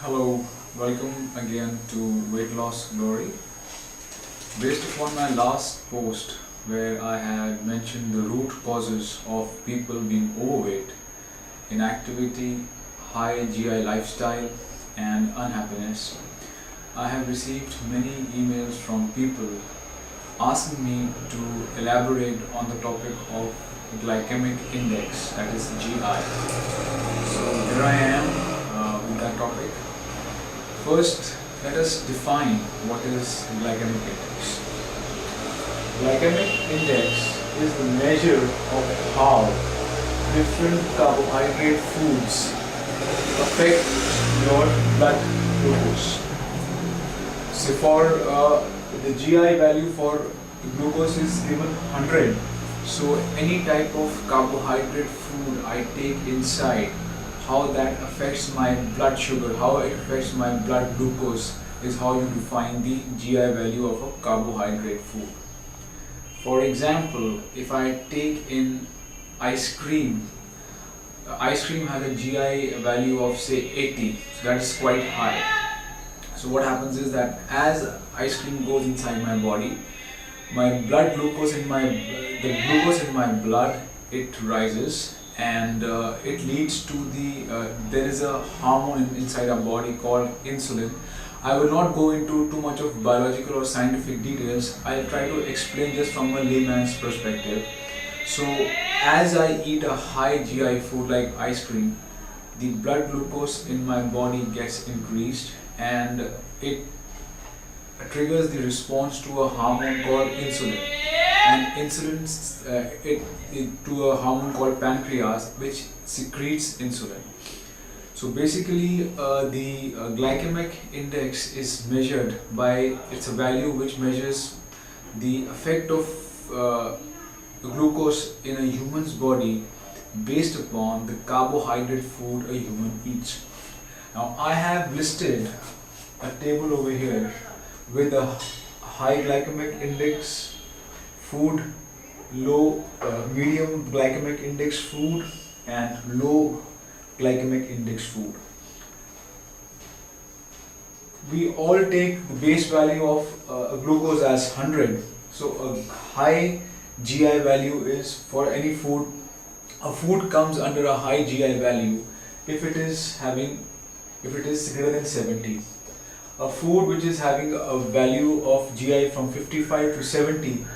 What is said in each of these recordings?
Hello, welcome again to Weight Loss Glory. Based upon my last post where I had mentioned the root causes of people being overweight, inactivity, high GI lifestyle, and unhappiness, I have received many emails from people asking me to elaborate on the topic of glycemic index, that is GI. So here I am with that topic. First, let us define what is glycemic index. Glycemic index is the measure of how different carbohydrate foods affect your blood glucose. So for the GI value for glucose is given 100. So any type of carbohydrate food I take inside, how that affects my blood sugar, how it affects my blood glucose is how you define the GI value of a carbohydrate food. For example, if I take in ice cream has a GI value of say 80, so that is quite high. So what happens is that as ice cream goes inside my body, my blood glucose in the glucose in my blood, it rises, and it leads to there is a hormone inside our body called insulin. I will not go into too much of biological or scientific details. I'll try to explain just from a layman's perspective. So as I eat a high GI food like ice cream, the blood glucose in my body gets increased, and it triggers the response to a hormone called insulin, and insulin to a hormone called pancreas, which secretes insulin. So basically the glycemic index is measured by, it's a value which measures the effect of glucose in a human's body based upon the carbohydrate food a human eats. Now I have listed a table over here with a high glycemic index food, low, medium glycemic index food, and low glycemic index food. We all take the base value of glucose as 100. So a high GI value is for any food. A food comes under a high GI value if it is greater than 70. A food which is having a value of GI from 55 to 70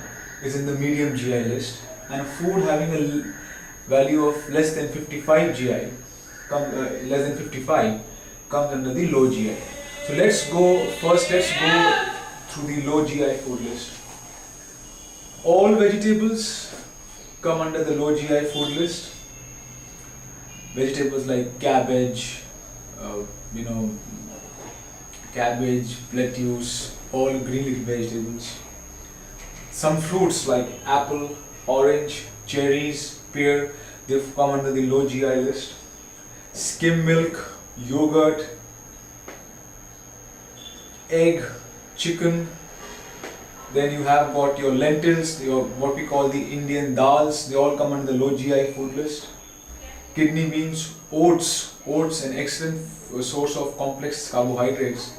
is in the medium GI list, and a food having a value of less than 55 GI, less than 55, comes under the low GI. So let's go through the low GI food list. All vegetables come under the low GI food list. Vegetables like cabbage, cabbage, lettuce, all green leafy vegetables. Some fruits like apple, orange, cherries, pear, they come under the low GI list. Skim milk, yogurt, egg, chicken. Then you have got your lentils, what we call the Indian dals, they all come under the low GI food list. Kidney beans, oats, an excellent source of complex carbohydrates,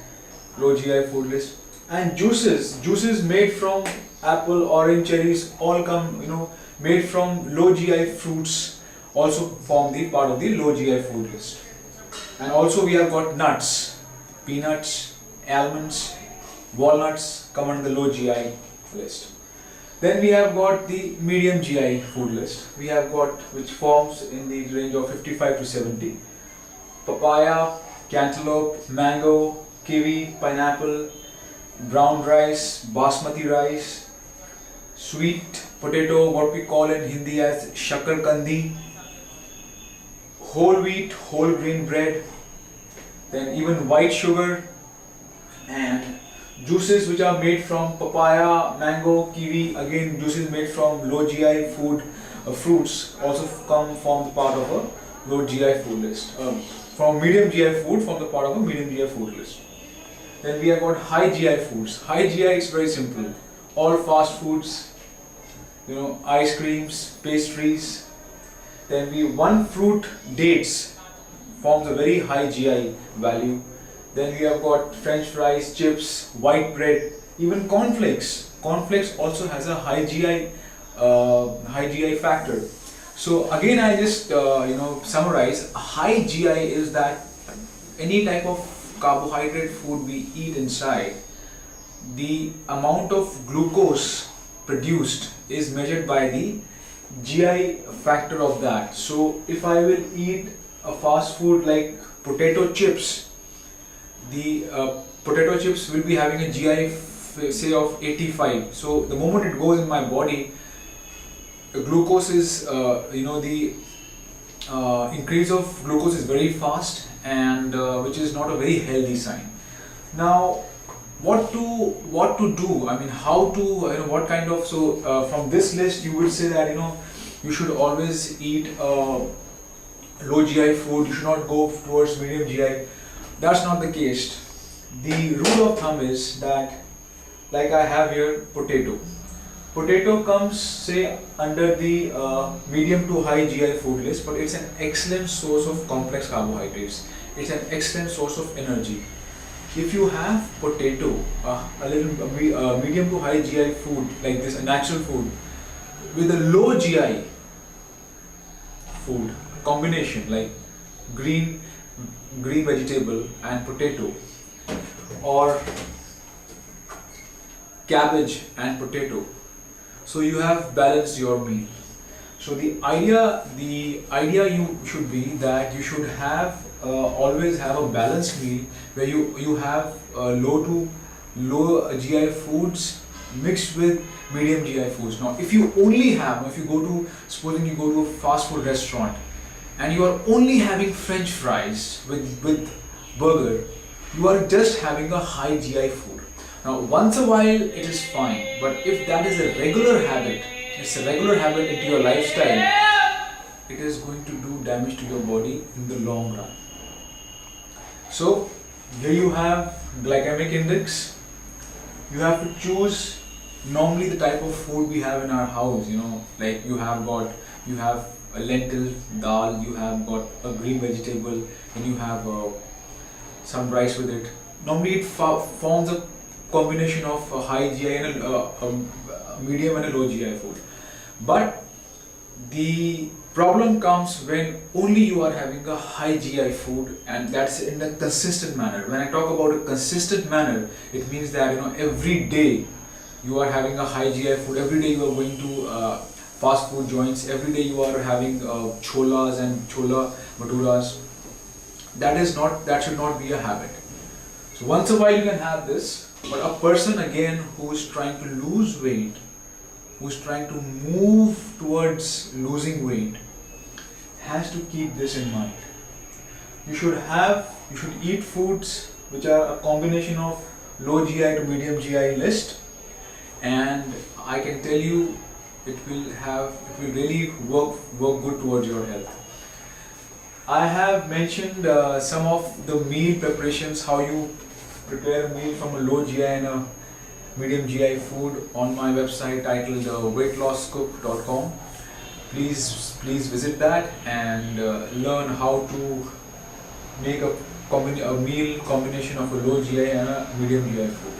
low GI food list. And juices made from apple, orange, cherries, all come, made from low GI fruits, also form the part of the low GI food list. And also we have got nuts, peanuts, almonds, walnuts come under the low GI list. Then we have got the medium GI food list. We have got, which forms in the range of 55 to 70. Papaya, cantaloupe, mango, kiwi, pineapple, brown rice, basmati rice, sweet potato, what we call in Hindi as shakar kandi, whole wheat, whole grain bread, then even white sugar, and juices which are made from papaya, mango, kiwi, again juices made from low GI fruits also form the part of a low GI food list. From medium GI food form the part of a medium GI food list. Then we have got high GI foods. High GI is very simple. All fast foods, ice creams, pastries. Then one fruit, dates, forms a very high GI value. Then we have got French fries, chips, white bread, even cornflakes. Cornflakes also has a high GI factor. So again, I just summarize. High GI is that any type of carbohydrate food we eat inside, the amount of glucose produced is measured by the GI factor of that. So if I will eat a fast food like potato chips, the potato chips will be having a GI say of 85. So the moment it goes in my body, the glucose is the increase of glucose is very fast, and which is not a very healthy sign. Now what to do, I mean how to what kind of, from this list you would say that you should always eat low GI food, you should not go towards medium GI. That's not the case. The rule of thumb is that, like I have here, potato comes say under the medium to high GI food list, but it's an excellent source of complex carbohydrates. It's an excellent source of energy. If you have potato, a little medium to high GI food like this, a natural food, with a low GI food combination like green vegetable and potato, or cabbage and potato, so you have balanced your meal. So the idea you should be that you should have always have a balanced meal where you have low GI foods mixed with medium GI foods. Now if you go to, supposing you go to a fast food restaurant and you are only having French fries with burger, you are just having a high GI food. Now once a while it is fine, but if that is a regular habit, into your lifestyle, it is going to do damage to your body in the long run. So here you have glycemic index. You have to choose normally the type of food we have in our house, like you have a lentil, dal, you have got a green vegetable, and you have some rice with it. Normally it forms a combination of a high GI and a medium and a low GI food. But the problem comes when only you are having a high GI food, and that's in a consistent manner. When I talk about a consistent manner, it means that every day you are having a high GI food. Every day you are going to fast food joints. Every day you are having cholas and chola bhaturas. That should not be a habit. So once a while you can have this, but a person again who is trying to lose weight, who is trying to move towards losing weight, has to keep this in mind. You should eat foods which are a combination of low GI to medium GI list, and I can tell you it will really work good towards your health. I have mentioned some of the meal preparations, how you prepare a meal from a low GI and a medium GI food on my website titled weightlosscook.com. Please visit that and learn how to make a meal combination of a low GI and a medium GI food.